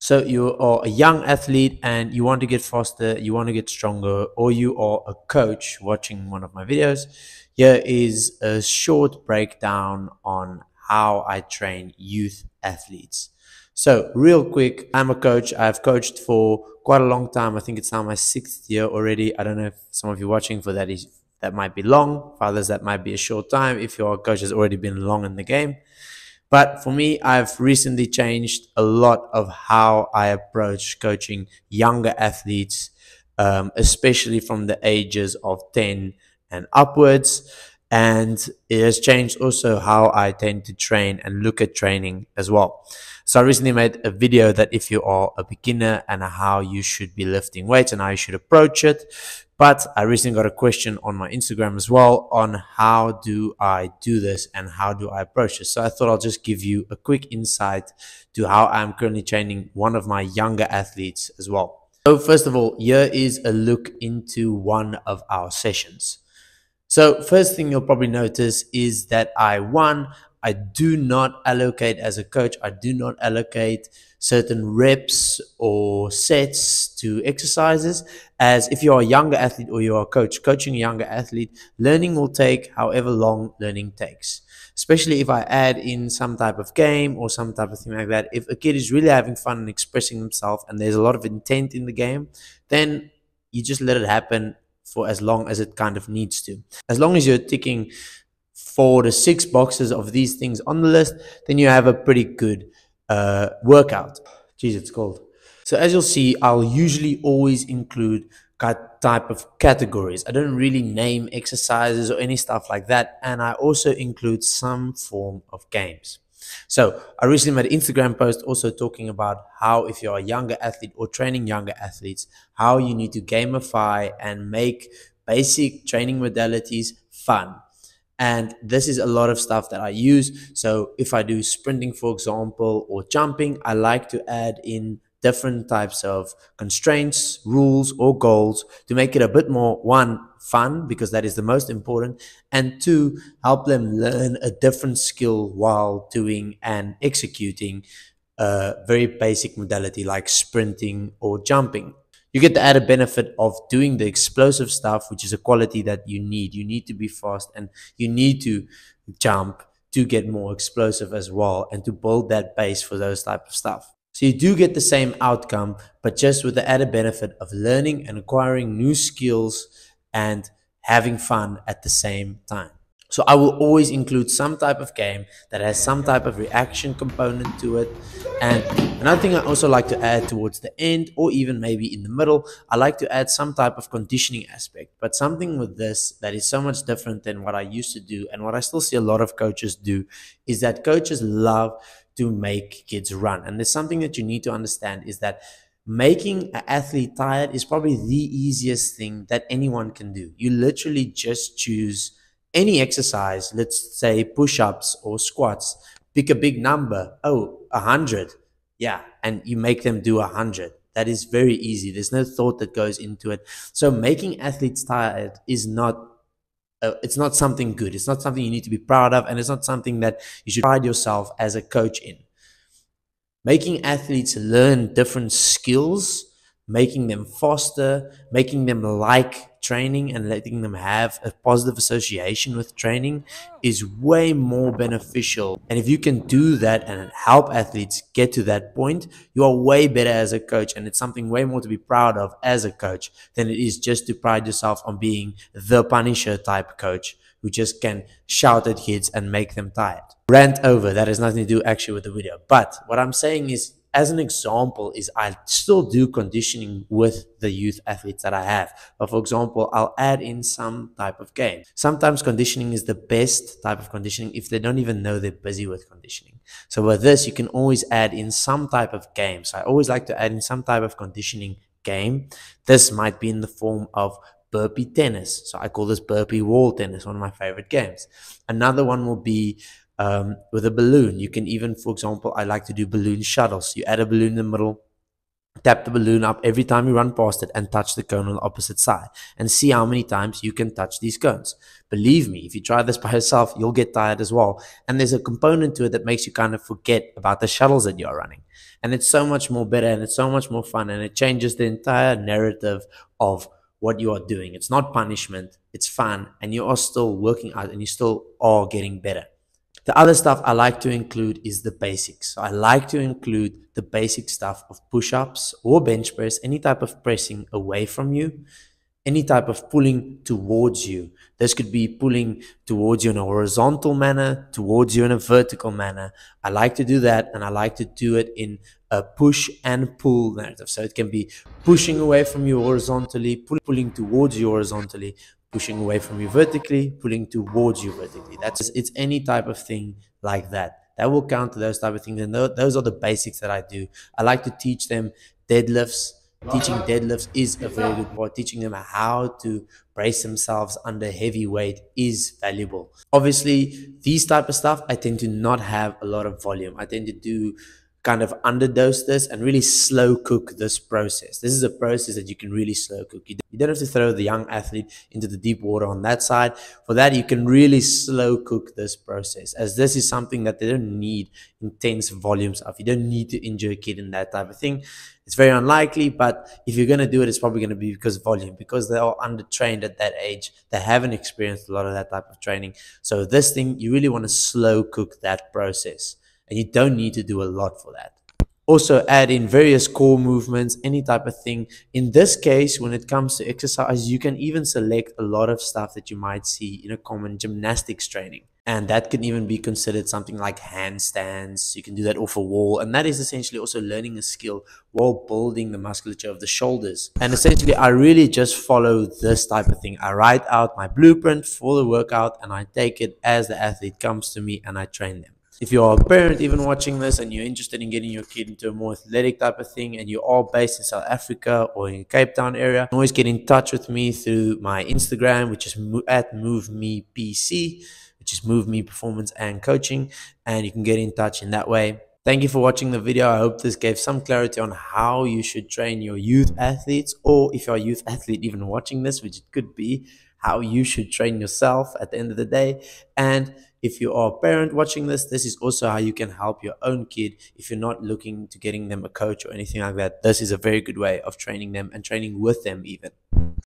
So you are a young athlete and you want to get faster, you want to get stronger, or you are a coach watching one of my videos. Here is a short breakdown on how I train youth athletes. So real quick, I'm a coach. I've coached for quite a long time. I think it's now my 6th year already. I don't know if some of you watching for that might be long. For others, that might be a short time if your coach has already been long in the game. But for me, I've recently changed a lot of how I approach coaching younger athletes, especially from the ages of 10 and upwards. And it has changed also how I tend to train and look at training as well. So I recently made a video that if you are a beginner and how you should be lifting weights and how you should approach it. But I recently got a question on my Instagram as well on how do I do this and how do I approach this. So I thought I'll just give you a quick insight to how I'm currently training one of my younger athletes as well. So first of all, here is a look into one of our sessions. So first thing you'll probably notice is that I do not allocate as a coach, I do not allocate certain reps or sets to exercises. As if you're a younger athlete or you're a coach, coaching a younger athlete, learning will take however long learning takes. Especially if I add in some type of game or some type of thing like that. If a kid is really having fun and expressing himself and there's a lot of intent in the game, then you just let it happen for as long as it kind of needs to. As long as you're ticking 4 to 6 boxes of these things on the list, then you have a pretty good workout. Geez, it's cold. So as you'll see, I'll usually always include type of categories. I don't really name exercises or any stuff like that. And I also include some form of games. So I recently made an Instagram post also talking about how if you're a younger athlete or training younger athletes, how you need to gamify and make basic training modalities fun. And this is a lot of stuff that I use. So if I do sprinting, for example, or jumping, I like to add in different types of constraints, rules, or goals to make it a bit more, one, fun, because that is the most important, and two, help them learn a different skill while doing and executing a very basic modality like sprinting or jumping. You get the added benefit of doing the explosive stuff, which is a quality that you need. You need to be fast and you need to jump to get more explosive as well and to build that base for those type of stuff. So you do get the same outcome, but just with the added benefit of learning and acquiring new skills and having fun at the same time. So I will always include some type of game that has some type of reaction component to it. And another thing I also like to add towards the end or even maybe in the middle, I like to add some type of conditioning aspect. But something with this that is so much different than what I used to do and what I still see a lot of coaches do is that coaches love to make kids run. And there's something that you need to understand is that making an athlete tired is probably the easiest thing that anyone can do. You literally just choose any exercise, let's say push-ups or squats, pick a big number. Oh, 100. Yeah. And you make them do 100. That is very easy. There's no thought that goes into it. So making athletes tired is it's not something good. It's not something you need to be proud of. And it's not something that you should pride yourself as a coach in. Making athletes learn different skills, making them faster, making them like training and letting them have a positive association with training is way more beneficial. And if you can do that and help athletes get to that point, you are way better as a coach. And it's something way more to be proud of as a coach than it is just to pride yourself on being the Punisher type coach who just can shout at kids and make them tired. Rant over. That has nothing to do actually with the video. But what I'm saying is, as an example, is I still do conditioning with the youth athletes that I have. But for example, I'll add in some type of game. Sometimes conditioning is the best type of conditioning if they don't even know they're busy with conditioning. So with this, you can always add in some type of game. So I always like to add in some type of conditioning game. This might be in the form of burpee tennis. So I call this burpee wall tennis, one of my favorite games. Another one will be with a balloon. You can even, for example, I like to do balloon shuttles. You add a balloon in the middle, tap the balloon up every time you run past it and touch the cone on the opposite side, and see how many times you can touch these cones. Believe me, if you try this by yourself, you'll get tired as well. And there's a component to it that makes you kind of forget about the shuttles that you're running. And it's so much more better, and it's so much more fun, and it changes the entire narrative of what you are doing. It's not punishment, it's fun, and you are still working out and you still are getting better. The other stuff I like to include is the basics. So I like to include the basic stuff of push-ups or bench press, any type of pressing away from you, any type of pulling towards you. This could be pulling towards you in a horizontal manner, towards you in a vertical manner. I like to do that, and I like to do it in a push and pull narrative. So it can be pushing away from you horizontally, pulling towards you horizontally, pushing away from you vertically, pulling towards you vertically. It's any type of thing like that. That will count to those type of things, and those are the basics that I do. I like to teach them deadlifts. Teaching deadlifts is a very good part. Teaching them how to brace themselves under heavy weight is valuable. Obviously, these type of stuff, I tend to not have a lot of volume. I tend to do kind of underdose this and really slow cook this process. This is a process that you can really slow cook. You don't have to throw the young athlete into the deep water on that side. For that, you can really slow cook this process, as this is something that they don't need intense volumes of. You don't need to injure a kid in that type of thing. It's very unlikely, but if you're going to do it, it's probably going to be because volume, because they are undertrained at that age. They haven't experienced a lot of that type of training. So this thing, you really want to slow cook that process, and you don't need to do a lot for that. Also add in various core movements, any type of thing. In this case, when it comes to exercise, you can even select a lot of stuff that you might see in a common gymnastics training. And that can even be considered something like handstands. You can do that off a wall. And that is essentially also learning a skill while building the musculature of the shoulders. And essentially, I really just follow this type of thing. I write out my blueprint for the workout, and I take it as the athlete comes to me and I train them. If you're a parent even watching this and you're interested in getting your kid into a more athletic type of thing, and you are based in South Africa or in Cape Town area, you can always get in touch with me through my Instagram, which is at MoveMePC, which is Move Me Performance and Coaching, and you can get in touch in that way. Thank you for watching the video. I hope this gave some clarity on how you should train your youth athletes, or if you're a youth athlete even watching this, which it could be, how you should train yourself at the end of the day. And if you are a parent watching this, this is also how you can help your own kid. If you're not looking to getting them a coach or anything like that, this is a very good way of training them and training with them even.